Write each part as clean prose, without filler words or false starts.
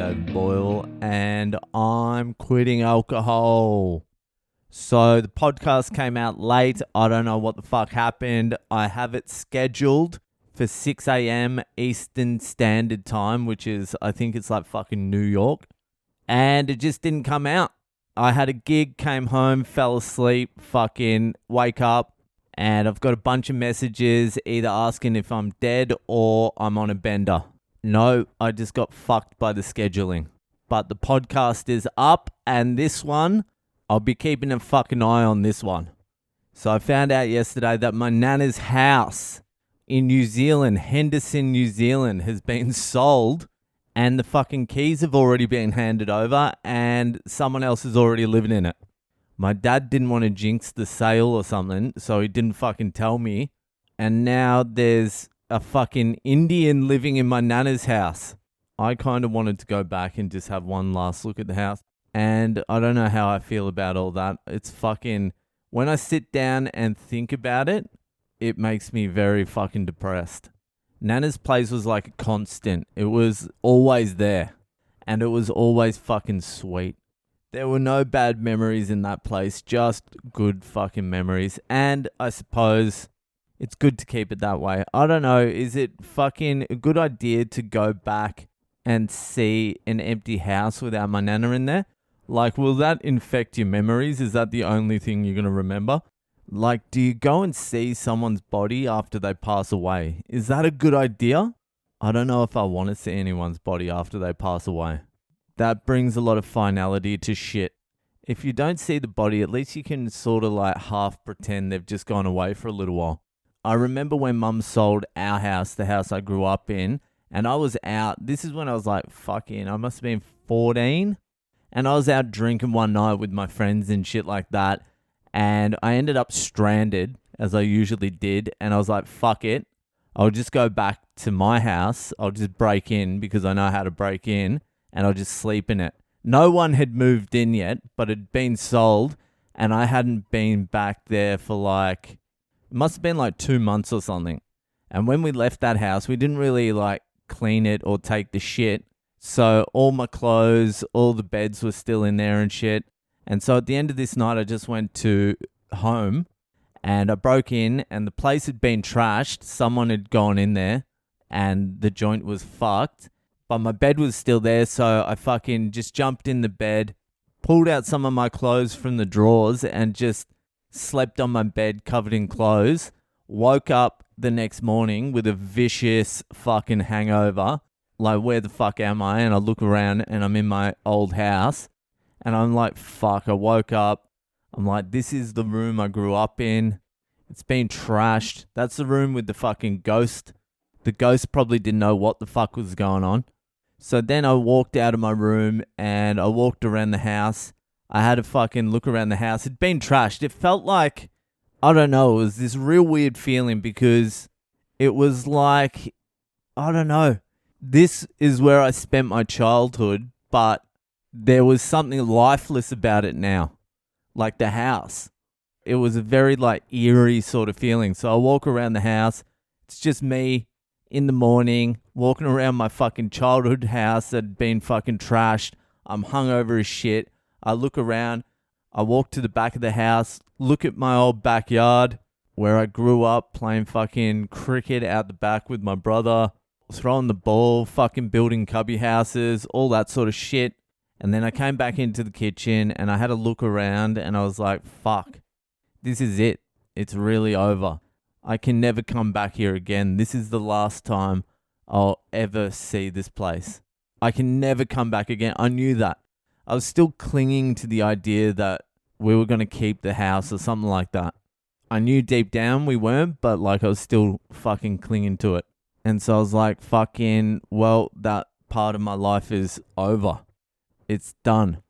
David Boyle, and I'm quitting alcohol. So the podcast came out late. I don't know what the fuck happened. I have it scheduled for 6 a.m. Eastern Standard Time, which is, I think it's like fucking New York. And it just didn't come out. I had a gig, came home, fell asleep, fucking wake up, and I've got a bunch of messages either asking if I'm dead or I'm on a bender. No, I just got fucked by the scheduling. But the podcast is up, and this one, I'll be keeping a fucking eye on this one. So I found out yesterday that my Nanna's house in New Zealand, Henderson, New Zealand, has been sold, and the fucking keys have already been handed over, and someone else is already living in it. My dad didn't want to jinx the sale or something, so he didn't fucking tell me. And now there's a fucking Indian living in my Nana's house. I kind of wanted to go back and just have one last look at the house. And I don't know how I feel about all that. It's fucking... When I sit down and think about it, it makes me very fucking depressed. Nana's place was like a constant. It was always there. And it was always fucking sweet. There were no bad memories in that place, just good fucking memories. And I suppose it's good to keep it that way. I don't know, is it fucking a good idea to go back and see an empty house without my Nana in there? Like, will that infect your memories? Is that the only thing you're going to remember? Like, do you go and see someone's body after they pass away? Is that a good idea? I don't know if I want to see anyone's body after they pass away. That brings a lot of finality to shit. If you don't see the body, at least you can sort of like half pretend they've just gone away for a little while. I remember when Mum sold our house, the house I grew up in, and I was out. This is when I was like, fucking, I must have been 14. And I was out drinking one night with my friends and shit like that. And I ended up stranded, as I usually did. And I was like, fuck it. I'll just go back to my house. I'll just break in because I know how to break in. And I'll just sleep in it. No one had moved in yet, but it had been sold. And I hadn't been back there for like, it must have been like 2 months or something. And when we left that house, we didn't really like clean it or take the shit. So all my clothes, all the beds were still in there and shit. And so at the end of this night, I just went to home and I broke in and the place had been trashed. Someone had gone in there and the joint was fucked. But my bed was still there, so I fucking just jumped in the bed, pulled out some of my clothes from the drawers and just slept on my bed covered in clothes. Woke up the next morning with a vicious fucking hangover. Like, where the fuck am I? And I look around and I'm in my old house. And I'm like, fuck, I woke up. I'm like, this is the room I grew up in. It's been trashed. That's the room with the fucking ghost. The ghost probably didn't know what the fuck was going on. So then I walked out of my room and I walked around the house. I had a fucking look around the house. It'd been trashed. It felt like, I don't know, it was this real weird feeling because it was like, I don't know. This is where I spent my childhood, but there was something lifeless about it now. Like the house. It was a very like eerie sort of feeling. So I walk around the house. It's just me in the morning, walking around my fucking childhood house that had been fucking trashed. I'm hungover as shit. I look around. I walk to the back of the house, look at my old backyard where I grew up playing fucking cricket out the back with my brother, throwing the ball, fucking building cubby houses, all that sort of shit. And then I came back into the kitchen and I had a look around and I was like, fuck, this is it. It's really over. I can never come back here again. This is the last time I'll ever see this place. I can never come back again. I knew that. I was still clinging to the idea that we were going to keep the house or something like that. I knew deep down we weren't, but like I was still fucking clinging to it. And so I was like, fucking, well, that part of my life is over. It's done.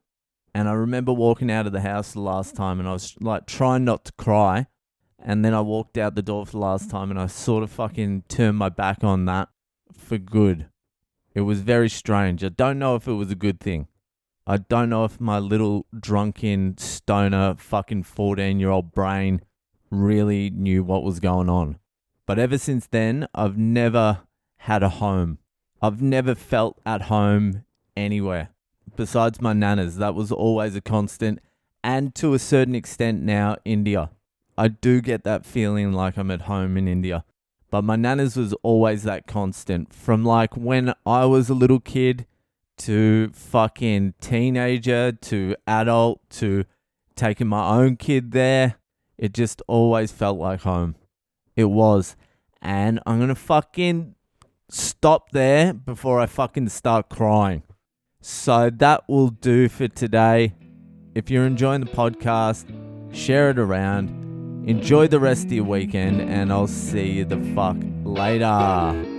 And I remember walking out of the house the last time and I was like trying not to cry. And then I walked out the door for the last time and I sort of fucking turned my back on that for good. It was very strange. I don't know if it was a good thing. I don't know if my little drunken stoner fucking 14-year-old brain really knew what was going on. But ever since then, I've never had a home. I've never felt at home anywhere. Besides my Nanna's, that was always a constant. And to a certain extent now, India. I do get that feeling like I'm at home in India. But my Nanna's was always that constant. From like when I was a little kid to fucking teenager to adult to taking my own kid there. It just always felt like home. It was. And I'm going to fucking stop there before I fucking start crying. So that will do for today. If you're enjoying the podcast, share it around. Enjoy the rest of your weekend, and I'll see you the fuck later.